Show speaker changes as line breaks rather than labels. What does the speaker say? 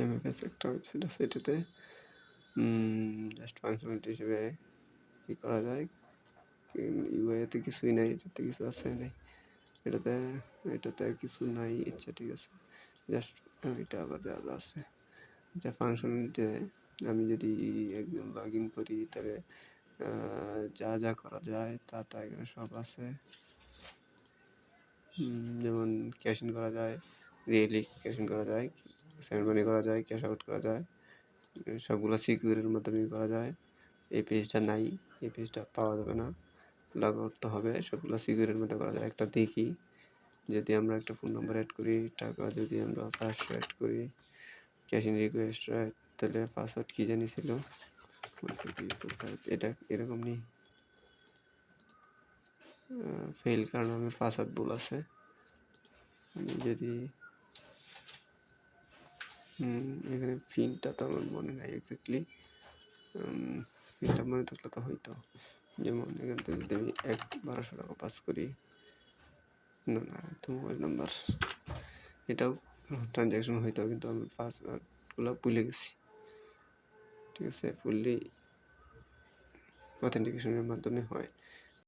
MFS একটা website আছে, এটাতে জাস্ট ফাংশনালিটি হিসেবে কী করা যায়, ইউআইতে কিছুই নাই, এটাতে কিছু আছে নাই, এটাতে এটাতে কিছু নাই। আচ্ছা ঠিক আছে, জাস্ট এটা আবার যা যা আছে। আচ্ছা ফাংশনালিটিতে আমি যদি একদম লগ ইন করি তাহলে যা যা করা যায় তা তা এখানে সব আছে। যেমন ক্যাশ ইন করা যায়, রিয়েলি ক্যাশ ইন করা যায়, সেন্ড মানি করা যায়, ক্যাশ আউট করা যায়, সবগুলো সিকিউরের মাধ্যমে করা যায়। এই পেজটা নাই, এই পেজটা পাওয়া যাবে না, লগ আউট তো হবে, সবগুলো সিকিউরের মধ্যে করা যায়। একটা দেখি, যদি আমরা একটা ফোন নাম্বার অ্যাড করি, টাকা যদি আমরা 500 অ্যাড করি, ক্যাশ ইন রিকোয়েস্ট, তাহলে পাসওয়ার্ড কী জানি ছিল, এটা এরকম নেই, ফেল কারণ আমার পাসওয়ার্ড ভুল আছে। আমি যদি এখানে পিনটা তো আমার মনে নাই এক্স্যাক্টলি, পিনটা মনে থাকলে তো হইতো। যেমন এখান থেকে যদি আমি 1200 টাকা পাস করি, না না তো মোবাইল নাম্বার, এটাও ট্রানজ্যাকশন হইতো, কিন্তু আমি পাসওয়ার্ডগুলো ভুলে গেছি। ঠিক আছে, ফুললি অথেন্টিকেশনের মাধ্যমে হয়।